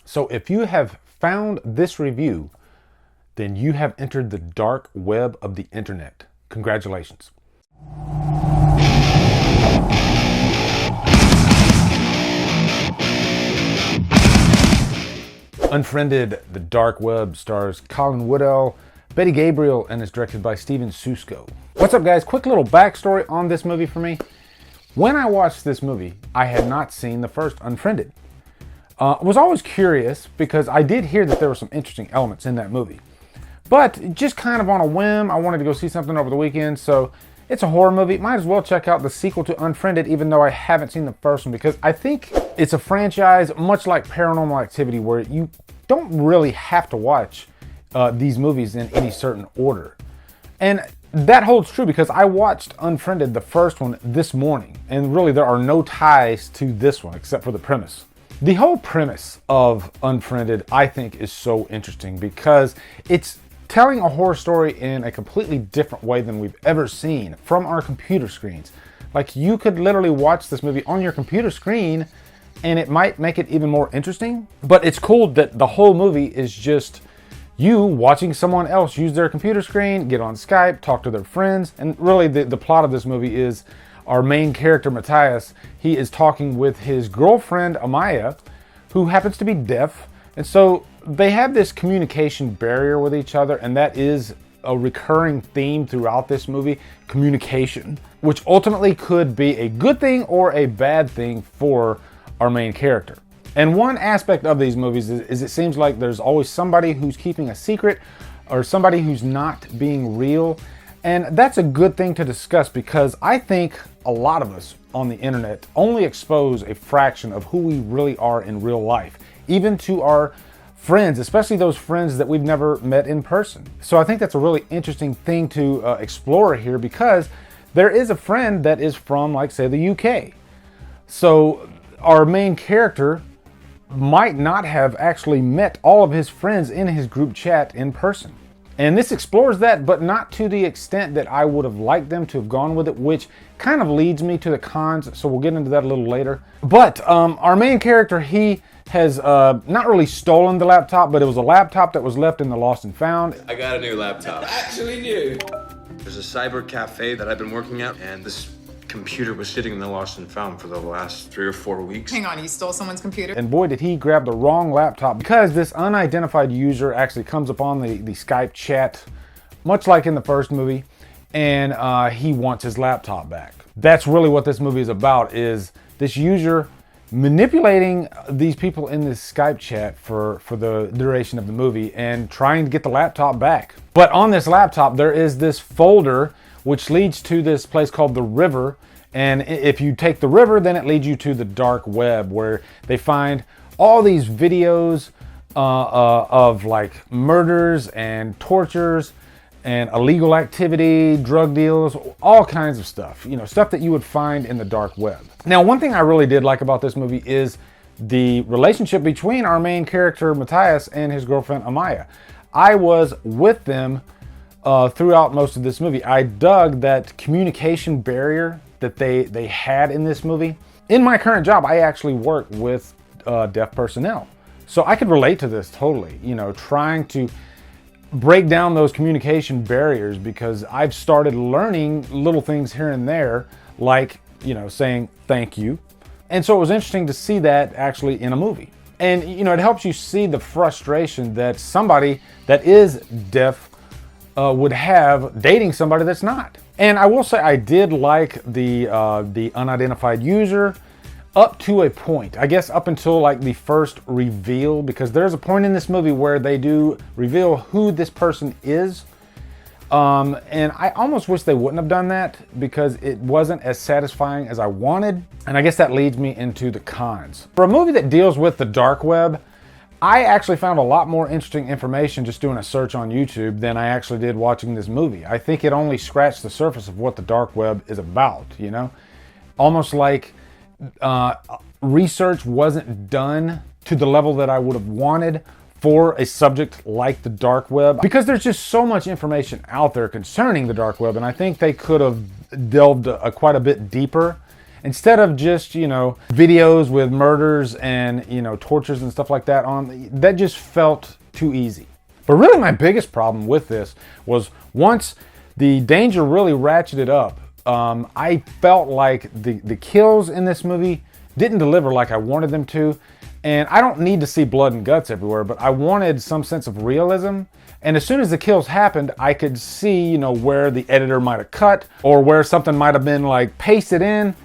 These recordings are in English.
So if you have found this review, then you have entered the dark web of the internet. Congratulations. Unfriended, the Dark Web stars Colin Woodell, Betty Gabriel, and is directed by Steven Susko. What's up, guys? Quick little backstory on this movie for me. When I watched this movie, I had not seen the first Unfriended. I was always curious because I did hear that there were some interesting elements in that movie. But just kind of on a whim, I wanted to go see something over the weekend, so it's a horror movie. Might as well check out the sequel to Unfriended, even though I haven't seen the first one, because I think it's a franchise much like Paranormal Activity where you don't really have to watch these movies in any certain order. And that holds true because I watched Unfriended, the first one, this morning, and really there are no ties to this one except for the premise. The whole premise of Unfriended, I think, is so interesting because it's telling a horror story in a completely different way than we've ever seen from our computer screens. Like, you could literally watch this movie on your computer screen and it might make it even more interesting. But it's cool that the whole movie is just you watching someone else use their computer screen, get on Skype, talk to their friends. And really the plot of this movie is our main character, Matthias, he is talking with his girlfriend, Amaya, who happens to be deaf. And so they have this communication barrier with each other, and that is a recurring theme throughout this movie, communication, which ultimately could be a good thing or a bad thing for our main character. And one aspect of these movies is it seems like there's always somebody who's keeping a secret or somebody who's not being real. And that's a good thing to discuss because I think a lot of us on the internet only expose a fraction of who we really are in real life, even to our friends, especially those friends that we've never met in person. So I think that's a really interesting thing to explore here because there is a friend that is from, like, say, the UK. So our main character might not have actually met all of his friends in his group chat in person. And this explores that, but not to the extent that I would have liked them to have gone with it, which kind of leads me to the cons, so we'll get into that a little later. But our main character, he has not really stolen the laptop, but it was a laptop that was left in the lost and found. I got a new laptop. Actually new. There's a cyber cafe that I've been working at, and this computer was sitting in the lost and found for the last 3 or 4 weeks. Hang on, you stole someone's computer? And boy, did he grab the wrong laptop because this unidentified user actually comes upon the Skype chat, much like in the first movie, and he wants his laptop back. That's really what this movie is about, is this user manipulating these people in this Skype chat for the duration of the movie and trying to get the laptop back. But on this laptop, there is this folder which leads to this place called the River. And if you take the River, then it leads you to the dark web, where they find all these videos of like murders and tortures and illegal activity, drug deals, all kinds of stuff, you know, stuff that you would find in the dark web. Now, one thing I really did like about this movie is the relationship between our main character, Matthias, and his girlfriend, Amaya. I was with them throughout most of this movie. I dug that communication barrier that they had in this movie. In my current job, I actually work with deaf personnel. So I could relate to this totally, you know, trying to break down those communication barriers because I've started learning little things here and there, like, you know, saying thank you. And so it was interesting to see that actually in a movie. And, you know, it helps you see the frustration that somebody that is deaf would have dating somebody that's not. And I will say I did like the unidentified user up to a point. I guess up until like the first reveal, because there's a point in this movie where they do reveal who this person is. And I almost wish they wouldn't have done that because it wasn't as satisfying as I wanted. And I guess that leads me into the cons. For a movie that deals with the dark web, I actually found a lot more interesting information just doing a search on YouTube than I actually did watching this movie. I think it only scratched the surface of what the dark web is about, you know? Almost like research wasn't done to the level that I would have wanted for a subject like the dark web, because there's just so much information out there concerning the dark web, and I think they could have delved quite a bit deeper instead of just, you know, videos with murders and, you know, tortures and stuff like that on, that just felt too easy. But really my biggest problem with this was once the danger really ratcheted up, I felt like the kills in this movie didn't deliver like I wanted them to. And I don't need to see blood and guts everywhere, but I wanted some sense of realism. And as soon as the kills happened, I could see, you know, where the editor might have cut or where something might have been like pasted in.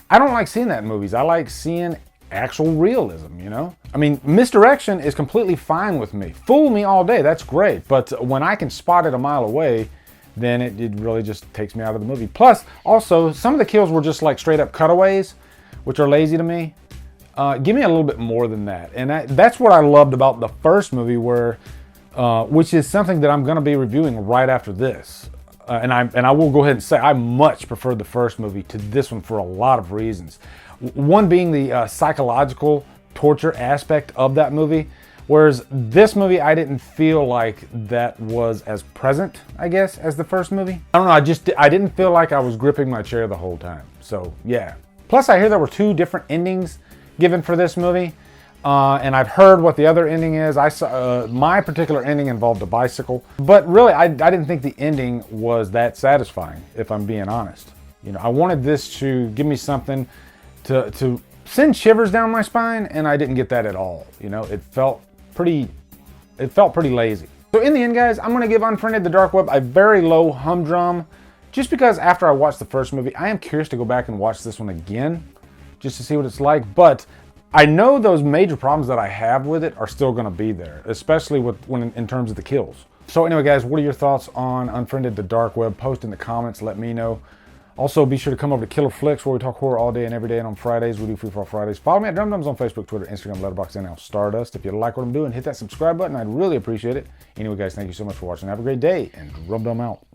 I don't like seeing that in movies. I like seeing actual realism, you know? I mean, misdirection is completely fine with me. Fool me all day, that's great. But when I can spot it a mile away, then it really just takes me out of the movie. Plus, also, some of the kills were just like straight up cutaways, which are lazy to me. Give me a little bit more than that. And that's what I loved about the first movie, where, which is something that I'm going to be reviewing right after this. And I will go ahead and say I much preferred the first movie to this one for a lot of reasons. One being the psychological torture aspect of that movie. Whereas this movie, I didn't feel like that was as present, I guess, as the first movie. I don't know, I didn't feel like I was gripping my chair the whole time. So, yeah. Plus, I hear there were 2 different endings given for this movie. And I've heard what the other ending is. I saw my particular ending involved a bicycle. But really, I didn't think the ending was that satisfying, if I'm being honest. You know, I wanted this to give me something to send shivers down my spine, and I didn't get that at all. You know, it felt pretty lazy. So in the end, guys, I'm going to give Unfriended the Dark Web a very low humdrum, just because after I watched the first movie, I am curious to go back and watch this one again, just to see what it's like. But I know those major problems that I have with it are still going to be there, especially in terms of the kills. So anyway, guys, what are your thoughts on Unfriended the Dark Web? Post in the comments, let me know. Also, be sure to come over to Killer Flicks, where we talk horror all day and every day, and on Fridays, we do Free For All Fridays. Follow me at Drumdums on Facebook, Twitter, Instagram, Letterboxd, and now Stardust. If you like what I'm doing, hit that subscribe button. I'd really appreciate it. Anyway, guys, thank you so much for watching. Have a great day, and Drumdum out.